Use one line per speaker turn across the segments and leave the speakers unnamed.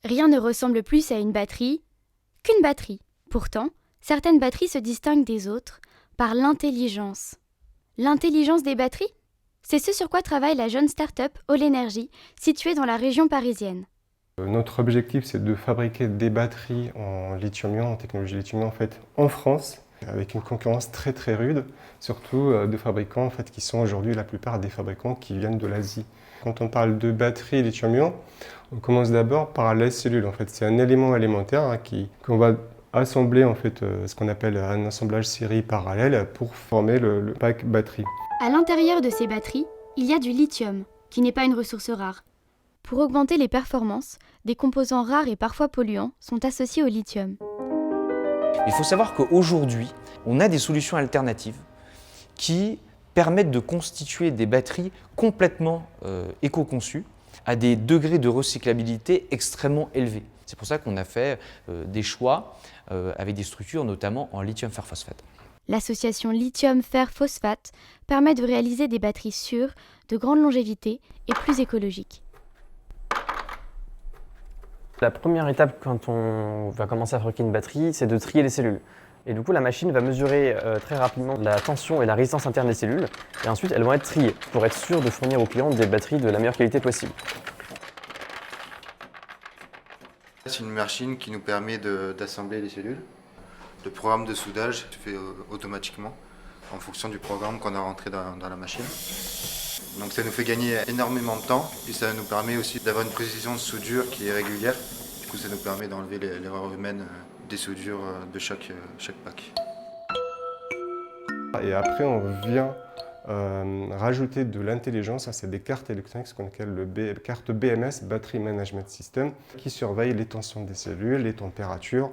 Rien ne ressemble plus à une batterie qu'une batterie. Pourtant, certaines batteries se distinguent des autres par l'intelligence. L'intelligence des batteries ? C'est ce sur quoi travaille la jeune start-up All Energy, située dans la région parisienne.
Notre objectif, c'est de fabriquer des batteries en lithium-ion, en technologie lithium-ion en France, avec une concurrence très très rude, surtout de fabricants qui sont aujourd'hui la plupart des fabricants qui viennent de l'Asie. Quand on parle de batterie lithium-ion, on commence d'abord par la cellule. C'est un élément élémentaire qu'on va assembler ce qu'on appelle un assemblage série parallèle pour former le pack batterie.
À l'intérieur de ces batteries, il y a du lithium, qui n'est pas une ressource rare. Pour augmenter les performances, des composants rares et parfois polluants sont associés au lithium.
Il faut savoir qu'aujourd'hui, on a des solutions alternatives qui permettent de constituer des batteries complètement éco-conçues à des degrés de recyclabilité extrêmement élevés. C'est pour ça qu'on a fait des choix avec des structures notamment en lithium fer phosphate.
L'association lithium-fer-phosphate permet de réaliser des batteries sûres, de grande longévité et plus écologiques.
La première étape quand on va commencer à fabriquer une batterie, c'est de trier les cellules. Et du coup, la machine va mesurer très rapidement la tension et la résistance interne des cellules. Et ensuite, elles vont être triées pour être sûr de fournir aux clients des batteries de la meilleure qualité possible.
C'est une machine qui nous permet d'assembler les cellules. Le programme de soudage se fait automatiquement en fonction du programme qu'on a rentré dans la machine. Donc ça nous fait gagner énormément de temps et ça nous permet aussi d'avoir une précision de soudure qui est régulière. Du coup, ça nous permet d'enlever l'erreur humaine des soudures de chaque pack.
Et après, on vient rajouter de l'intelligence. C'est des cartes électroniques, ce qu'on appelle le carte BMS, Battery Management System, qui surveillent les tensions des cellules, les températures.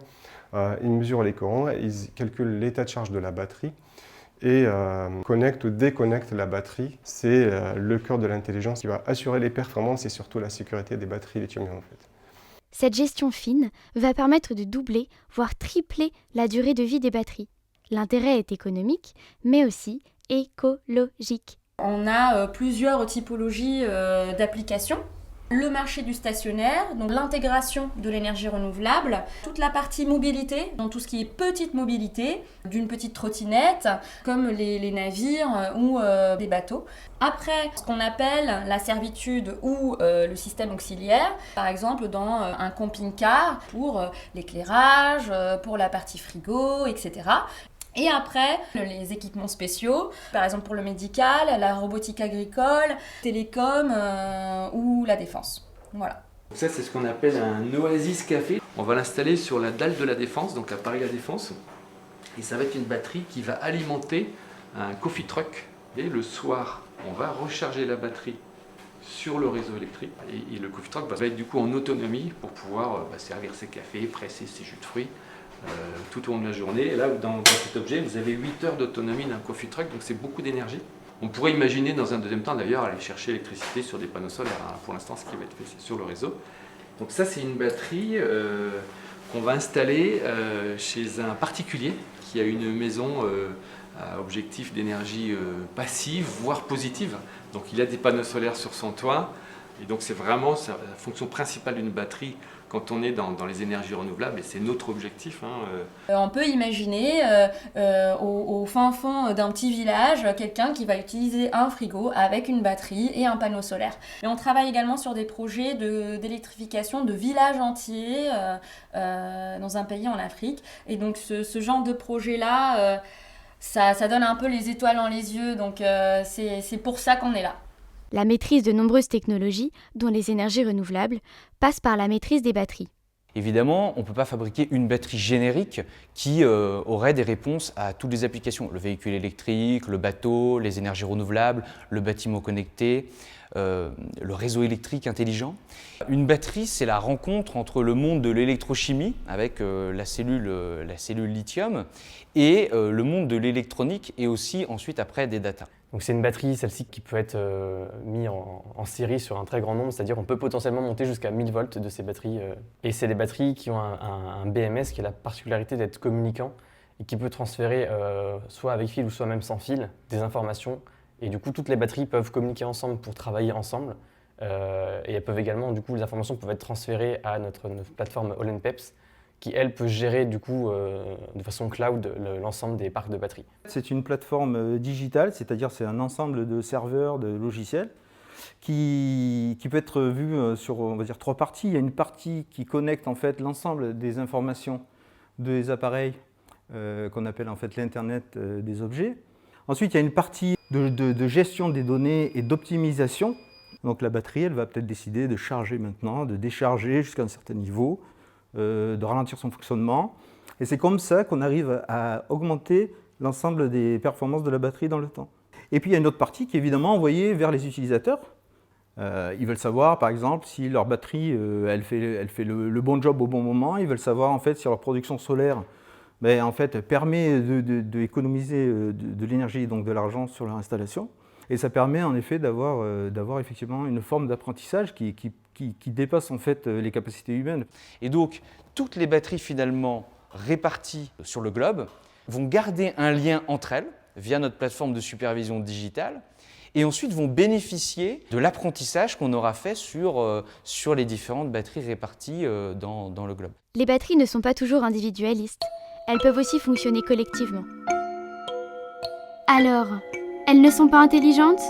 Ils mesurent les courants, ils calculent l'état de charge de la batterie et connectent ou déconnectent la batterie. C'est le cœur de l'intelligence qui va assurer les performances et surtout la sécurité des batteries lithium-ion.
Cette gestion fine va permettre de doubler, voire tripler la durée de vie des batteries. L'intérêt est économique, mais aussi écologique.
On a plusieurs typologies d'applications. Le marché du stationnaire, donc l'intégration de l'énergie renouvelable, toute la partie mobilité, donc tout ce qui est petite mobilité, d'une petite trottinette, comme les navires ou des bateaux. Après, ce qu'on appelle la servitude ou le système auxiliaire, par exemple dans un camping-car pour l'éclairage, pour la partie frigo, etc. Et après, les équipements spéciaux, par exemple pour le médical, la robotique agricole, télécom ou la défense. Voilà.
Ça, c'est ce qu'on appelle un Oasis Café. On va l'installer sur la dalle de la Défense, donc à Paris La Défense. Et ça va être une batterie qui va alimenter un coffee truck. Et le soir, on va recharger la batterie sur le réseau électrique. Et le coffee truck va être du coup en autonomie pour pouvoir servir ses cafés, presser ses jus de fruits. Tout au long de la journée. Et là, dans cet objet, vous avez 8 heures d'autonomie d'un coffee truck, donc c'est beaucoup d'énergie. On pourrait imaginer dans un deuxième temps d'ailleurs aller chercher l'électricité sur des panneaux solaires. Pour l'instant, ce qui va être fait, c'est sur le réseau. Donc ça, c'est une batterie qu'on va installer chez un particulier qui a une maison à objectif d'énergie passive, voire positive. Donc il a des panneaux solaires sur son toit. Et donc c'est vraiment la fonction principale d'une batterie quand on est dans les énergies renouvelables, et c'est notre objectif.
On peut imaginer au fin fond d'un petit village, quelqu'un qui va utiliser un frigo avec une batterie et un panneau solaire. Mais on travaille également sur des projets d'électrification de villages entiers dans un pays en Afrique. Et donc ce genre de projet-là, ça donne un peu les étoiles dans les yeux, donc c'est pour ça qu'on est là.
La maîtrise de nombreuses technologies, dont les énergies renouvelables, passe par la maîtrise des batteries.
Évidemment, on ne peut pas fabriquer une batterie générique qui aurait des réponses à toutes les applications. Le véhicule électrique, le bateau, les énergies renouvelables, le bâtiment connecté, le réseau électrique intelligent. Une batterie, c'est la rencontre entre le monde de l'électrochimie, avec la cellule lithium, et le monde de l'électronique, et aussi ensuite après des datas.
Donc c'est une batterie, celle-ci, qui peut être mise en série sur un très grand nombre, c'est-à-dire qu'on peut potentiellement monter jusqu'à 1000 volts de ces batteries. Et c'est des batteries qui ont un BMS qui a la particularité d'être communicant et qui peut transférer, soit avec fil ou soit même sans fil, des informations. Et du coup, toutes les batteries peuvent communiquer ensemble pour travailler ensemble. Et elles peuvent également, du coup, les informations peuvent être transférées à notre plateforme All-in-Peps, qui, elle, peut gérer du coup, de façon cloud l'ensemble des parcs de batteries.
C'est une plateforme digitale, c'est-à-dire c'est un ensemble de serveurs, de logiciels, qui peut être vu sur, on va dire, 3 parties. Il y a une partie qui connecte en fait l'ensemble des informations des appareils qu'on appelle en fait l'Internet des objets. Ensuite, il y a une partie de gestion des données et d'optimisation. Donc la batterie, elle va peut-être décider de charger maintenant, de décharger jusqu'à un certain niveau, de ralentir son fonctionnement. Et c'est comme ça qu'on arrive à augmenter l'ensemble des performances de la batterie dans le temps. Et puis il y a une autre partie qui est évidemment envoyée vers les utilisateurs. Ils veulent savoir par exemple si leur batterie elle fait le bon job au bon moment. Ils veulent savoir en fait si leur production solaire en fait, permet d'économiser de l'énergie et donc de l'argent sur leur installation. Et ça permet en effet d'avoir effectivement une forme d'apprentissage qui dépasse en fait les capacités humaines.
Et donc, toutes les batteries finalement réparties sur le globe vont garder un lien entre elles via notre plateforme de supervision digitale et ensuite vont bénéficier de l'apprentissage qu'on aura fait sur les différentes batteries réparties dans le globe.
Les batteries ne sont pas toujours individualistes. Elles peuvent aussi fonctionner collectivement. Alors, elles ne sont pas intelligentes ?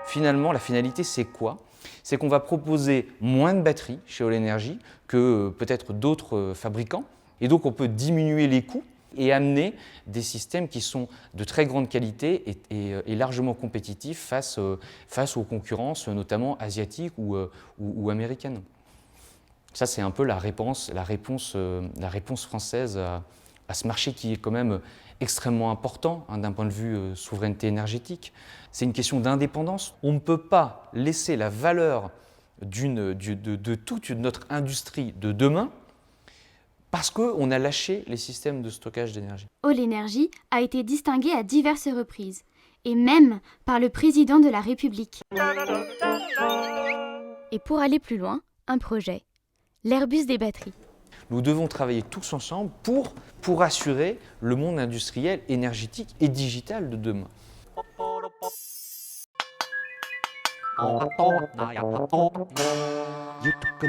Finalement, la finalité, c'est quoi ? C'est qu'on va proposer moins de batteries chez All Energy que peut-être d'autres fabricants. Et donc, on peut diminuer les coûts et amener des systèmes qui sont de très grande qualité et largement compétitifs face aux concurrences, notamment asiatiques ou américaines. Ça, c'est un peu la réponse française à ce marché qui est quand même extrêmement important d'un point de vue souveraineté énergétique. C'est une question d'indépendance. On ne peut pas laisser la valeur de toute notre industrie de demain parce qu'on a lâché les systèmes de stockage d'énergie.
All Energy a été distingué à diverses reprises, et même par le président de la République. Et pour aller plus loin, un projet, l'Airbus des batteries.
Nous devons travailler tous ensemble pour assurer le monde industriel, énergétique et digital de demain.
You took